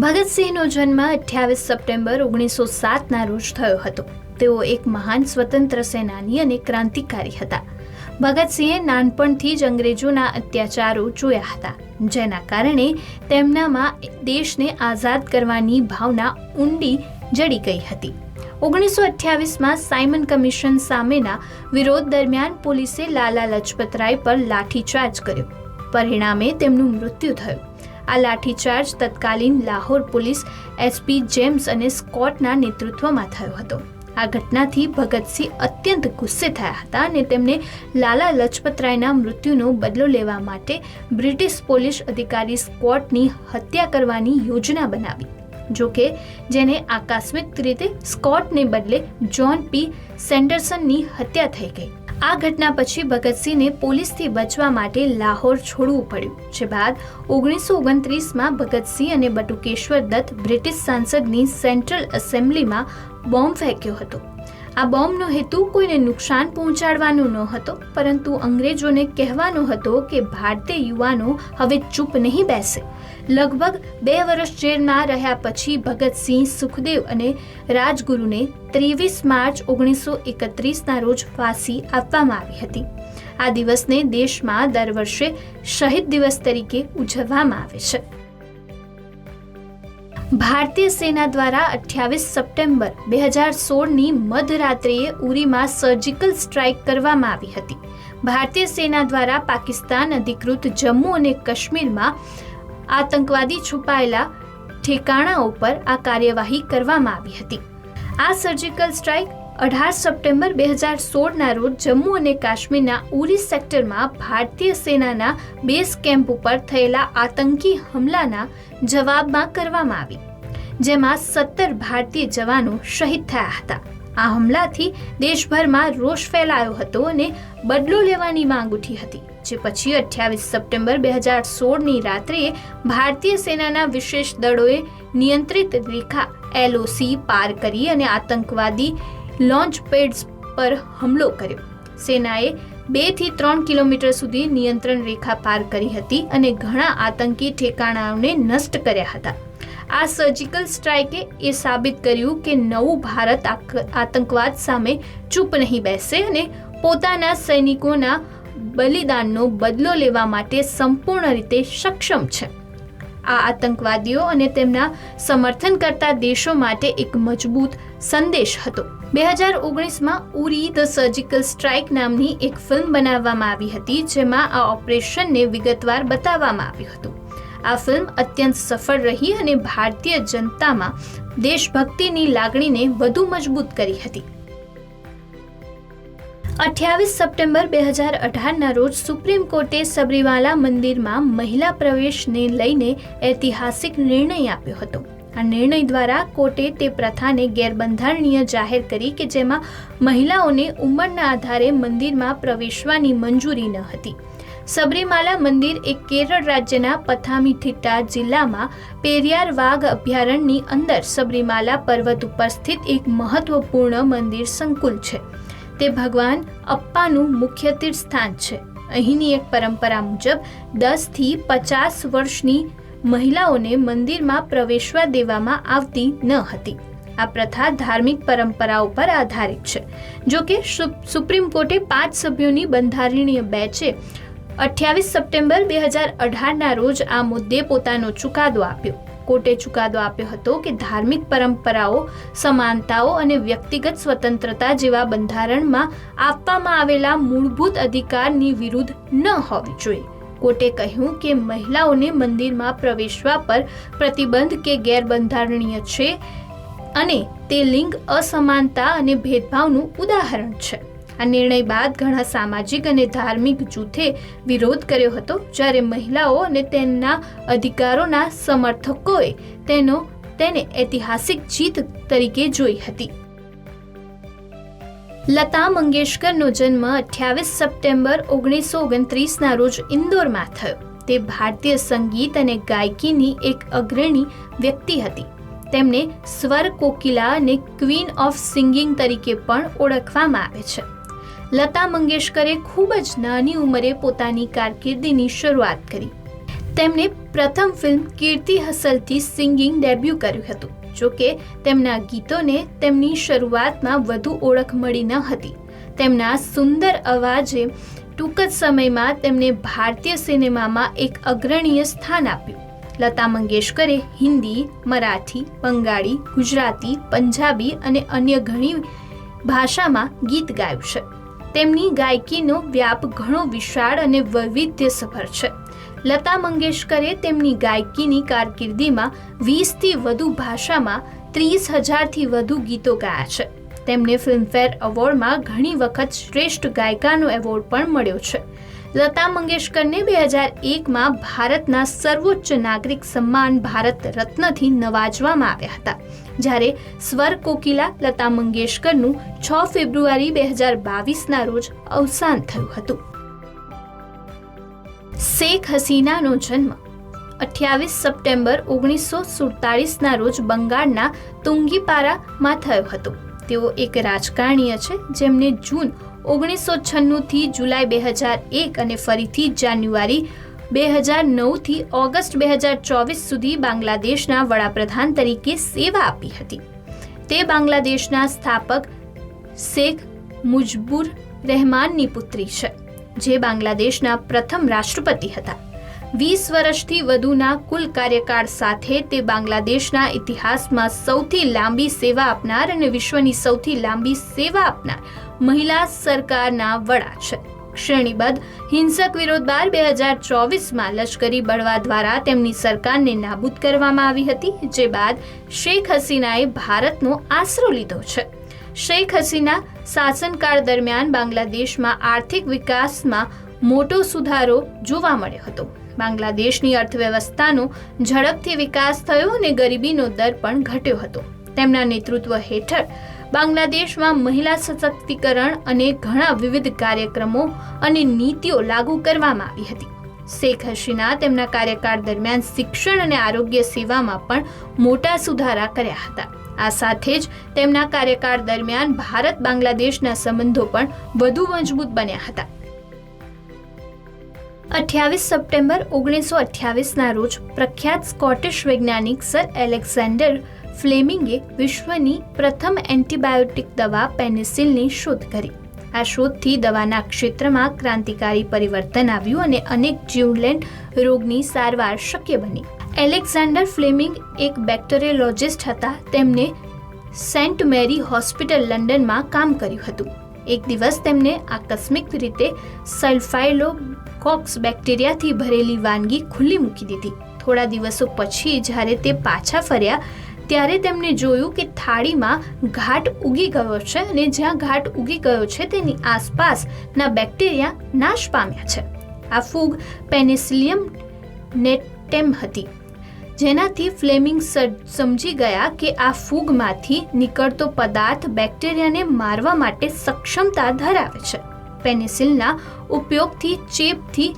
ભગતસિંહનો જન્મ 28 સપ્ટેમ્બર 1907ના રોજ થયો હતો. તેઓ એક મહાન સ્વતંત્ર સેનાની અને ક્રાંતિકારી હતા. ભગતસિંહે નાનપણથી જ અંગ્રેજોના અત્યાચારો જોયા હતા, જેના કારણે તેમનામાં દેશને આઝાદ કરવાની ભાવના ઊંડી જડી ગઈ હતી. 1928માં સાયમન કમિશન સામેના વિરોધ દરમિયાન પોલીસે લાલા લજપતરાય પર લાઠીચાર્જ કર્યો. પરિણામે તેમનું મૃત્યુ થયું. આ લાઠીચાર્જ તત્કાલીન લાહોર પોલીસ એસપી જેમ્સ અને સ્કોટના નેતૃત્વમાં થયો હતો. આ ઘટનાથી ભગતસિંહ અત્યંત ગુસ્સે થયા હતા અને તેમણે લાલા લજપતરાયના મૃત્યુનો બદલો લેવા માટે બ્રિટિશ પોલીસ અધિકારી સ્કોટની હત્યા કરવાની યોજના બનાવી. જોકે જેને આકસ્મિક રીતે સ્કોટને બદલે જ્હોન પી સેન્ડરસનની હત્યા થઈ ગઈ. આ ઘટના પછી ભગતસિંહને પોલીસથી બચવા માટે લાહોર છોડવું પડ્યું. જે બાદ 1929માં ભગતસિંહ અને Batukeshwar Dutt British સાંસદની central એસેમ્બલીમાં bomb ફેંક્યો હતો. આ બોમ્બનો હેતુ કોઈને નુકસાન પહોંચાડવાનો ન હતો, પરંતુ અંગ્રેજોને કહેવાનો હતો કે ભારતીય યુવાનો હવે ચૂપ નહીં બેસે. લગભગ 2 વર્ષ જેલમાં રહ્યા પછી ભગતસિંહ, સુખદેવ અને રાજગુરુને 23 માર્ચ 1931ના રોજ ફાંસી આપવામાં આવી હતી. આ દિવસને દેશમાં દર વર્ષે શહીદ દિવસ તરીકે ઉજવવામાં આવે છે. ભારતીય સેના દ્વારા 28 સપ્ટેમ્બર 2016ની મધરાત્રિએ ઉરીમાં સર્જિકલ સ્ટ્રાઇક કરવામાં આવી હતી. ભારતીય સેના દ્વારા પાકિસ્તાન અધિકૃત જમ્મુ અને કાશ્મીરમાં આતંકવાદી છુપાયેલા ઠેકાણાઓ પર આ કાર્યવાહી કરવામાં આવી હતી. આ સર્જિકલ સ્ટ્રાઇક 18 સપ્ટેમ્બર 2016ના રોજ જમ્મુ અને કાશ્મીરના ઉરી સેક્ટરમાં ભારતીય સેનાના બેઝ કેમ્પ ઉપર થયેલા આતંકી હુમલાના જવાબમાં કરવામાં આવી, જેમાં 17 ભારતીય જવાનો શહીદ થયા હતા. આ હુમલાથી દેશભરમાં રોષ ફેલાયો હતો અને બદલો લેવાની માંગ ઉઠી હતી. જે પછી 28 સપ્ટેમ્બર 2016ની રાત્રે ભારતીય સેનાના વિશેષ દળોએ નિયંત્રિત રેખા LOC પાર કરી અને આતંકવાદી લોન્ચ પેડ્સ પર હુમલો કર્યો. સેનાએ 2 થી 3 કિલોમીટર સુધી નિયંત્રણ રેખા પાર કરી હતી અને ઘણા આતંકી ઠેકાણાઓને નષ્ટ કર્યા હતા. આ સર્જિકલ સ્ટ્રાઇકે એ સાબિત કર્યું કે નવું ભારત આતંકવાદ સામે ચૂપ નહીં બેસે અને પોતાના સૈનિકોના બલિદાનનો બદલો લેવા માટે સંપૂર્ણ રીતે સક્ષમ છે. આ આતંકવાદીઓ અને તેમના સમર્થન કરતા દેશો માટે એક મજબૂત સંદેશ હતો. 2019માં ઉરી ધ સર્જિકલ સ્ટ્રાઇક નામની એક ફિલ્મ બનાવવામાં આવી હતી, જેમાં આ ઓપરેશનને વિગતવાર બતાવવામાં આવ્યું હતું. આ ફિલ્મ અત્યંત સફળ રહી અને ભારતીય જનતામાં દેશભક્તિની લાગણીને વધુ મજબૂત કરી હતી. 28 સપ્ટેમ્બર 2018ના રોજ સુપ્રીમ કોર્ટે સબરીમાલા મંદિરમાં મહિલા પ્રવેશને લઈને ઐતિહાસિક નિર્ણય આપ્યો હતો. આ નિર્ણય દ્વારા કોર્ટે તે પ્રથાને ગેરબંધારણીય જાહેર કરી કે જેમાં મહિલાઓને ઉંમરના આધારે મંદિરમાં પ્રવેશવાની મંજૂરી ન હતી. સબરીમાલા મંદિર એ કેરળ રાજ્યના પથાનમથિટ્ટા જિલ્લામાં પેરિયાર વાઘ અભયારણ્યની અંદર સબરીમાલા પર્વત ઉપર સ્થિત એક મહત્વપૂર્ણ મંદિર સંકુલ છે. તે ભગવાન અપ્પાનું મુખ્ય તીર્થસ્થાન છે. અહીંની એક પરંપરા મુજબ 10 થી 50 વર્ષની મહિલાઓને મંદિરમાં પ્રવેશવા દેવામાં આવતી ન હતી. આ પ્રથા ધાર્મિક પરંપરાઓ પર આધારિત છે. જો કે સુપ્રીમ કોર્ટે 5 સભ્યોની બંધારણીય બેન્ચે 28 સપ્ટેમ્બર 2018ના રોજ આ મુદ્દે પોતાનો ચુકાદો આપ્યો. કોર્ટે ચુકાદો આપ્યો હતો કે ધાર્મિક પરંપરાઓ, સમાનતાઓ અને વ્યક્તિગત સ્વતંત્રતા જેવા બંધારણમાં આપવામાં આવેલા મૂળભૂત અધિકારની વિરુદ્ધ ન હોવી જોઈએ. કોર્ટે કહ્યું કે મહિલાઓને મંદિરમાં પ્રવેશવા પર પ્રતિબંધ કે ગેરબંધારણીય છે અને તે લિંગ અસમાનતા અને ભેદભાવનું ઉદાહરણ છે. આ નિર્ણય બાદ ઘણા સામાજિક અને ધાર્મિક જૂથે વિરોધ કર્યો હતો, જ્યારે મહિલાઓ અને તેમના અધિકારોના સમર્થકોએ તેને ઐતિહાસિક જીત તરીકે જોઈ હતી. લતા મંગેશકરનો જન્મ 28 સપ્ટેમ્બર 1929ના રોજ ઇન્દોરમાં થયો. તે ભારતીય સંગીત અને ગાયકીની એક અગ્રણી વ્યક્તિ હતી. તેમને સ્વર કોકિલા અને ક્વીન ઓફ સિંગિંગ તરીકે પણ ઓળખવામાં આવે છે. લતા મંગેશકરે ખૂબ જ નાની ઉંમરે પોતાની કારકિર્દીની શરૂઆત કરી. તેમણે પ્રથમ ફિલ્મ કીર્તિ હસલથી સિંગિંગ ડેબ્યુ કર્યું હતું. જોકે તેમના ગીતોને તેમની શરૂઆતમાં વધુ ઓળખ મળી ન હતી. તેમના સુંદર અવાજે ટૂંક જ સમયમાં તેમને ભારતીય સિનેમામાં એક અગ્રણીય સ્થાન આપ્યું. લતા મંગેશકરે હિન્દી, મરાઠી, બંગાળી, ગુજરાતી, પંજાબી અને અન્ય ઘણી ભાષામાં ગીત ગાયું છે. તેમની ગાયકીનો વ્યાપ ઘણો વિશાળ અને વૈવિધ્યસભર છે. લતા મંગેશકરે તેમની ગાયકીની કારકિર્દીમાં 20થી વધુ ભાષામાં 30,000થી વધુ ગીતો ગાયા છે. તેમને ફિલ્મફેર એવોર્ડમાં ઘણી વખત શ્રેષ્ઠ ગાયિકાનો એવોર્ડ પણ મળ્યો છે. લતા મંગેશકરને 2001માં ભારતના સર્વોચ્ચ નાગરિક સન્માન ભારત રત્નથી નવાજવામાં આવ્યા હતા, જ્યારે સ્વર કોકિલા લતા મંગેશકરનું 6 ફેબ્રુઆરી 2022ના રોજ અવસાન થયું હતું. શેખ હસીનાનો જન્મ 28 સપ્ટેમ્બર 1947ના રોજ બંગાળના તુંગીપારામાં થયો હતો. તેઓ એક રાજકારણીય છે જેમને જૂન 1996થી જુલાઈ 2001 અને ફરીથી જાન્યુઆરી 2009થી ઓગસ્ટ 2024 સુધી બાંગ્લાદેશના વડાપ્રધાન તરીકે સેવા આપી હતી. તે બાંગ્લાદેશના સ્થાપક શેખ મુજબુર રહેમાનની પુત્રી છે, જે બાંગ્લાદેશના પ્રથમ રાષ્ટ્રપતિ હતા. 20 વર્ષથી વધુના કુલ કાર્યકાળ સાથે તે બાંગ્લાદેશના ઇતિહાસમાં સૌથી લાંબી સેવા આપનાર અને વિશ્વની સૌથી લાંબી સેવા આપનાર મહિલા સરકારના વડા છે. શ્રેણીબદ્ધ હિંસક વિરોધ બાદ 2024માં લશ્કરી બળવા દ્વારા તેમની સરકારને નાબૂદ કરવામાં આવી હતી, જે બાદ શેખ હસીનાએ ભારતનો આશરો લીધો છે. શેખ હસીના શાસનકાળ દરમિયાન બાંગ્લાદેશમાં આર્થિક વિકાસમાં મોટો સુધારો જોવા મળ્યો હતો. બાંગ્લાદેશની અર્થવ્યવસ્થાનો ઝડપથી વિકાસ થયો અને ગરીબીનો દર પણ ઘટ્યો હતો. તેમના નેતૃત્વ હેઠળ બાંગ્લાદેશમાં મહિલા સશક્તિકરણ અને ઘણા વિવિધ કાર્યક્રમો અને નીતિઓ લાગુ કરવામાં આવી હતી. શેખ હસીના તેમના કાર્યકાળ દરમિયાન શિક્ષણ અને આરોગ્ય સેવામાં પણ મોટા સુધારા કર્યા હતા. આ સાથે જ તેમના કાર્યકાળ દરમિયાન ભારત બાંગ્લાદેશના સંબંધો પણ વધુ મજબૂત બન્યા હતા. 28 સપ્ટેમ્બર 1928ના રોજ પ્રખ્યાત સ્કોટિશ વૈજ્ઞાનિક સર એલેક્ઝાન્ડર ફ્લેમિંગે વિશ્વની પ્રથમ એન્ટીબાયોટિક દવા પેનિસિલિનની શોધ કરી. આ શોધથી દવાના ક્ષેત્રમાં ક્રાંતિકારી પરિવર્તન આવ્યું અને અનેક જીવલેણ રોગની સારવાર શક્ય બની. એલેક્ઝાન્ડર ફ્લેમિંગ એક બેક્ટેરિયોલોજિસ્ટ હતા. તેમને સેન્ટ મેરી હોસ્પિટલ લંડનમાં કામ કર્યું હતું. એક દિવસ તેમને આકસ્મિક રીતે સલ્ફાઇલોકોક્સ બેક્ટેરિયાથી ભરેલી વાનગી ખુલ્લી મૂકી દીધી. થોડા દિવસો પછી જ્યારે તે પાછા ફર્યા ત્યારે તેમણે જોયું કે થાળીમાં ઘાટ ઉગી ગયો છે અને જ્યાં ઘાટ ઉગી ગયો છે તેની આસપાસના બેક્ટેરિયા નાશ પામ્યા છે. આ ફૂગ પેનિસિલિયમ નેટેમ હતી, જેનાથી ફ્લેમિંગ સમજી ગયા કે આ ફૂગમાંથી નીકળતો પદાર્થ બેક્ટેરિયાને મારવા માટે સક્ષમતા ધરાવે છે. પેનિસિલિનના ઉપયોગથી ચેપથી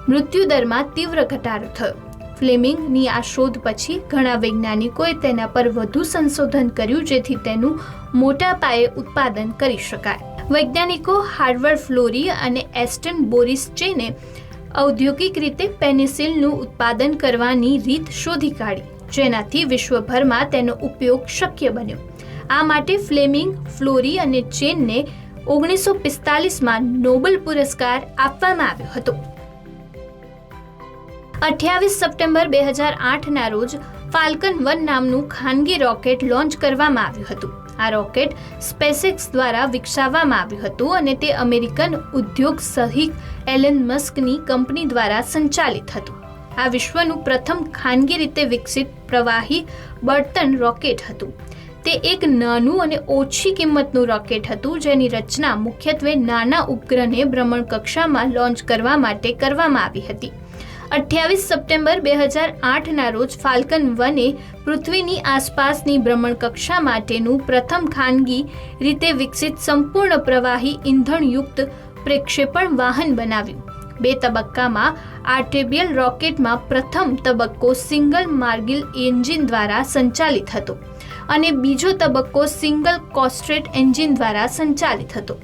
મૃત્યુદરમાં તીવ્ર ઘટાડો થયો. ફ્લેમિંગની આ શોધ પછી ઘણા વૈજ્ઞાનિકોએ તેના પર વધુ સંશોધન કર્યું, જેથી તેનું મોટા પાયે ઉત્પાદન કરી શકાય. વૈજ્ઞાનિકો હાર્વર્ડ ફ્લોરી અને એસ્ટન બોરિસ ચેને ઔદ્યોગિક રીતે પેનિસિલિનનું ઉત્પાદન કરવાની રીત શોધી કાઢી, જેનાથી વિશ્વભરમાં તેનો ઉપયોગ શક્ય બન્યો. આ માટે ફ્લેમિંગ, ફ્લોરી અને ચેનને 1945માં નોબેલ પુરસ્કાર આપવામાં આવ્યો હતો. 28 સપ્ટેમ્બર 2008ના રોજ ફાલ્કન 1 નામનું ખાનગી રોકેટ લોન્ચ કરવામાં આવ્યું હતું. આ રોકેટ સ્પેસએક્સ દ્વારા વિકસાવવામાં આવ્યું હતું અને તે અમેરિકન ઉદ્યોગ સાહસિક એલન મસ્કની કંપની દ્વારા સંચાલિત હતું. આ વિશ્વનું પ્રથમ ખાનગી રીતે વિકસિત પ્રવાહી બળતણ રોકેટ હતું. તે એક નાનું અને ઓછી કિંમતનું રોકેટ હતું, જેની રચના મુખ્યત્વે નાના ઉપગ્રહને ભ્રમણકક્ષામાં લોન્ચ કરવા માટે કરવામાં આવી હતી. 28 સપ્ટેમ્બર 2008ના રોજ ફાલ્કન 1એ પૃથ્વીની આસપાસની ભ્રમણકક્ષા માટેનું પ્રથમ ખાનગી રીતે વિકસિત સંપૂર્ણ પ્રવાહી ઇંધણયુક્ત પ્રક્ષેપણ વાહન બનાવ્યું. 2 તબક્કામાં આર્ટેમિયસ રોકેટમાં પ્રથમ તબક્કો સિંગલ માર્ગિલ એન્જિન દ્વારા સંચાલિત હતો અને બીજો તબક્કો સિંગલ કોસ્ટ્રેટ એન્જિન દ્વારા સંચાલિત હતો.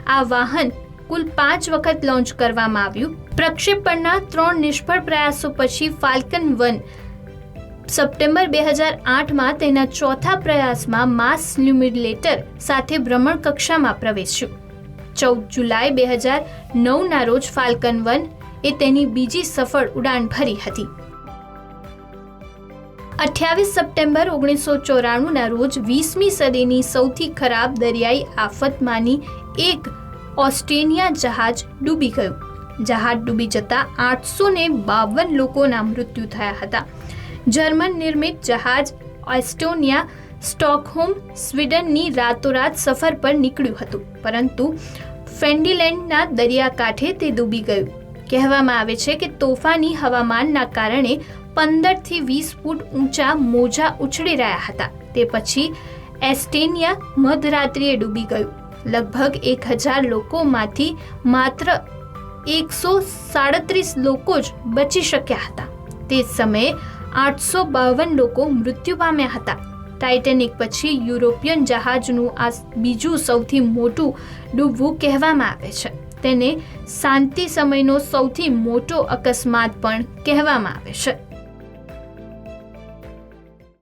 આ વાહન કુલ 5 વખત લોન્ચ કરવામાં આવ્યું. પ્રક્ષેપણના 3 નિષ્ફળ પ્રયાસો પછી ફાલ્કન 1 સપ્ટેમ્બર 2008માં તેના ચોથા પ્રયાસમાં માસ લ્યુમિનેટર સાથે ભ્રમણ કક્ષામાં પ્રવેશ્યું. 14 જુલાઈ 2009ના રોજ ફાલ્કન 1 એ તેની બીજી સફળ ઉડાન ભરી હતી. 28 સપ્ટેમ્બર 1994ના રોજ 20મી સદીની સૌથી ખરાબ દરિયાઈ આફતમાંની એક ઓસ્ટ્રેનિયા જહાજ ડૂબી ગયું. જહાજ ડૂબી જતા 852 લોકોના મૃત્યુ થયા હતા. જર્મન નિર્મિત જહાજ એસ્ટોનિયા સ્ટોકહોમ સ્વીડનની રાતોરાત સફર પર નીકળ્યું હતું, પરંતુ ફેન્ડીલેન્ડના દરિયાકાંઠે તે ડૂબી ગયું. કહેવામાં આવે છે કે તોફાની હવામાનના કારણે 15 થી 20 ફૂટ ઊંચા મોજા ઉછળી રહ્યા હતા. તે પછી એસ્ટોનિયા મધરાત્રિએ ડૂબી ગયું. લગભગ 1000 લોકોમાંથી માત્ર 137 લોકો જ બચી શક્યા હતા. તે સમયે 852 લોકો મૃત્યુ પામ્યા હતા. ટાઇટેનિક પછી યુરોપિયન જહાજનું આ બીજું સૌથી મોટું ડૂબવું કહેવામાં આવે છે. તેને શાંતિ સમયનો સૌથી મોટો અકસ્માત પણ કહેવામાં આવે છે.